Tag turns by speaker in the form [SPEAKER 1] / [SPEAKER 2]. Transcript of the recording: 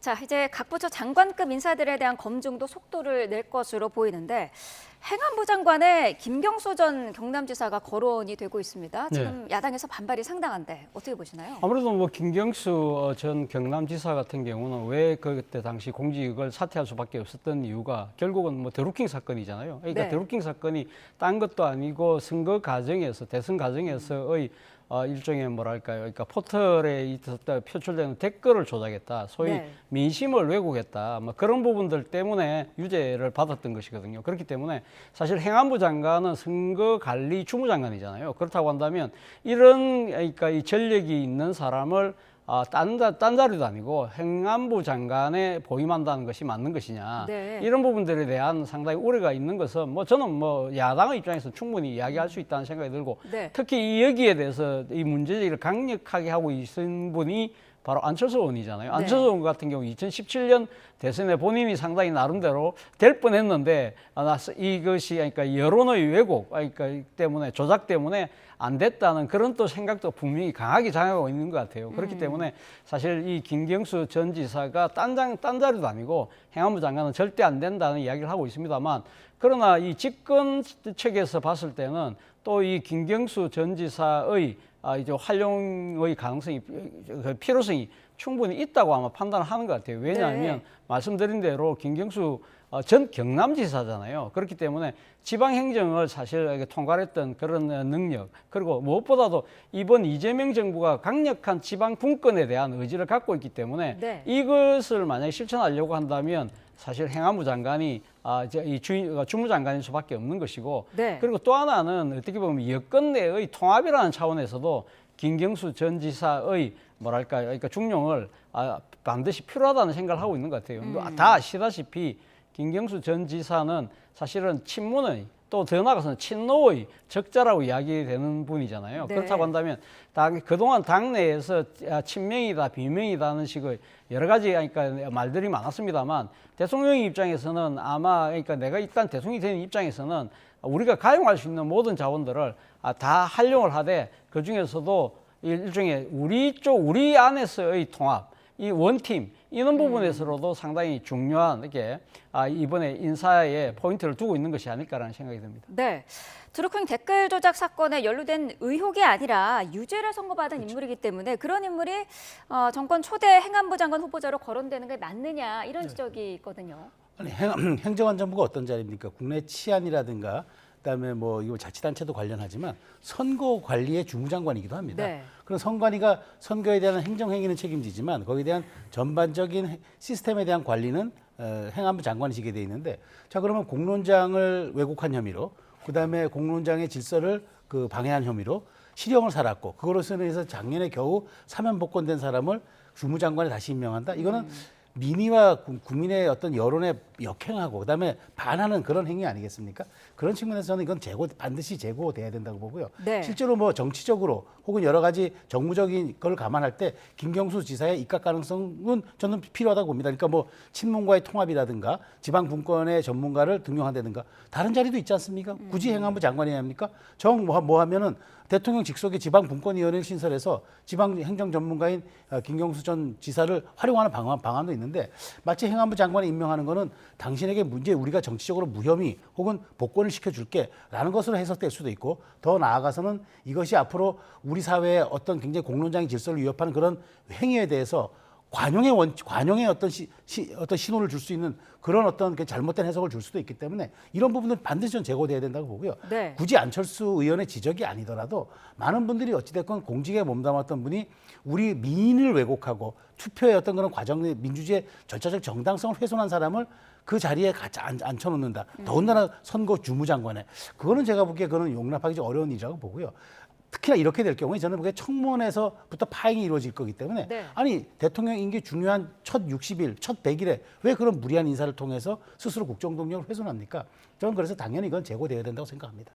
[SPEAKER 1] 자, 이제 각 부처 장관급 인사들에 대한 검증도 속도를 낼 것으로 보이는데 행안부 장관의 김경수 전 경남지사가 거론이 되고 있습니다. 지금 야당에서 반발이 상당한데 어떻게 보시나요?
[SPEAKER 2] 아무래도 뭐 김경수 전 경남지사 같은 경우는 왜 그때 당시 공직을 사퇴할 수밖에 없었던 이유가 결국은 뭐 드루킹 사건이잖아요. 그러니까
[SPEAKER 1] 네.
[SPEAKER 2] 드루킹 사건이 딴 것도 아니고 선거 과정에서 대선 과정에서의 일종의 뭐랄까요, 그러니까 포털에 있었다 표출되는 댓글을 조작했다, 소위
[SPEAKER 1] 네.
[SPEAKER 2] 민심을 왜곡했다, 뭐 그런 부분들 때문에 유죄를 받았던 것이거든요. 그렇기 때문에 사실 행안부 장관은 선거관리 주무장관이잖아요. 그렇다고 한다면 이런 그러니까 이 전력이 있는 사람을 딴 자리도 아니고 행안부 장관에 보임한다는 것이 맞는 것이냐,
[SPEAKER 1] 네.
[SPEAKER 2] 이런 부분들에 대한 상당히 우려가 있는 것은 뭐 저는 뭐 야당의 입장에서 충분히 이야기할 수 있다는 생각이 들고,
[SPEAKER 1] 네.
[SPEAKER 2] 특히 여기에 대해서 이 문제제기를 강력하게 하고 있는 분이 바로 안철수 의원이잖아요. 안철수 의원 같은 경우 2017년 대선에 본인이 상당히 나름대로 될 뻔했는데 이것이 그러니까 여론의 왜곡, 그러니까 때문에 조작 때문에 안 됐다는 그런 또 생각도 분명히 강하게 장악하고 있는 것 같아요. 그렇기 때문에 사실 이 김경수 전 지사가 딴 자리도 아니고 행안부 장관은 절대 안 된다는 이야기를 하고 있습니다만, 그러나 이 집권 측에서 봤을 때는 또 이 김경수 전 지사의 이제 활용의 가능성이, 필요성이 충분히 있다고 아마 판단을 하는 것 같아요. 왜냐하면 말씀드린 대로 김경수 전 경남지사잖아요. 그렇기 때문에 지방행정을 사실 통괄했던 그런 능력, 그리고 무엇보다도 이번 이재명 정부가 강력한 지방 분권에 대한 의지를 갖고 있기 때문에 이것을 만약에 실천하려고 한다면 사실 행안부 장관이 주무장관일 수밖에 없는 것이고, 그리고 또 하나는 어떻게 보면 여권 내의 통합이라는 차원에서도 김경수 전 지사의 뭐랄까요, 그러니까 중용을 반드시 필요하다는 생각을 하고 있는 것 같아요. 다 아시다시피 김경수 전 지사는 사실은 친문의, 또 더 나아가서는 친노의 적자라고 이야기되는 분이잖아요. 그렇다고 한다면 그동안 당내에서 친명이다, 비명이다는 식의 여러 가지 그러니까 말들이 많았습니다만, 대통령 입장에서는 아마 그러니까 내가 일단 대통령이 된 입장에서는 우리가 가용할 수 있는 모든 자원들을 다 활용을 하되, 그 중에서도 일종의 우리 안에서의 통합, 이 원팀, 이런 부분에서도 상당히 중요한 이렇게 이번에 인사에 포인트를 두고 있는 것이 아닐까라는 생각이 듭니다.
[SPEAKER 1] 네. 드루킹 댓글 조작 사건에 연루된 의혹이 아니라 유죄를 선고받은 인물이기 때문에 그런 인물이 정권 초대 행안부 장관 후보자로 거론되는 게 맞느냐, 이런 지적이 있거든요.
[SPEAKER 3] 아니, 행정안전부가 어떤 자리입니까? 국내 치안이라든가 그다음에 뭐 이거 자치단체도 관련하지만 선거 관리의 주무장관이기도 합니다. 그런 선관위가 선거에 대한 행정행위는 책임지지만 거기에 대한 전반적인 시스템에 대한 관리는 행안부 장관이 지게 돼 있는데, 자 그러면 공론장을 왜곡한 혐의로, 그다음에 공론장의 질서를 방해한 혐의로 실형을 살았고, 그거로서 인해서 작년에 겨우 사면 복권된 사람을 주무장관에 다시 임명한다. 이거는 민의와 국민의 어떤 여론에 역행하고 그다음에 반하는 그런 행위 아니겠습니까? 그런 측면에서는 이건 반드시 제고돼야 된다고 보고요. 실제로 뭐 정치적으로 혹은 여러 가지 정무적인 걸 감안할 때 김경수 지사의 입각 가능성은 저는 필요하다고 봅니다. 그러니까 뭐 친문과의 통합이라든가 지방 분권의 전문가를 등용한다든가 다른 자리도 있지 않습니까? 굳이 행안부 장관이 해야 합니까? 뭐 하면은 대통령 직속의 지방분권위원회를 신설해서 지방행정 전문가인 김경수 전 지사를 활용하는 방안도 있는데, 마치 행안부 장관을 임명하는 거는 당신에게 우리가 정치적으로 무혐의 혹은 복권을 시켜줄게 라는 것으로 해석될 수도 있고, 더 나아가서는 이것이 앞으로 우리 사회의 어떤 굉장히 공론장의 질서를 위협하는 그런 행위에 대해서 관용의 어떤 신호를 줄 수 있는 그런 어떤 잘못된 해석을 줄 수도 있기 때문에 이런 부분은 반드시 좀 제고돼야 된다고 보고요. 굳이 안철수 의원의 지적이 아니더라도 많은 분들이 어찌됐건 공직에 몸담았던 분이 우리 민의를 왜곡하고 투표의 어떤 그런 과정의 민주주의의 절차적 정당성을 훼손한 사람을 그 자리에 같이 앉혀놓는다. 더군다나 선거 주무장관에. 그거는 제가 보기에 그거는 용납하기 좀 어려운 일이라고 보고요. 특히나 이렇게 될 경우에 저는 그게 청문회에서부터 파행이 이루어질 거기 때문에 아니 대통령 임기 중요한 첫 60일, 첫 100일에 왜 그런 무리한 인사를 통해서 스스로 국정 동력을 훼손합니까? 저는 그래서 당연히 이건 제고돼야 된다고 생각합니다.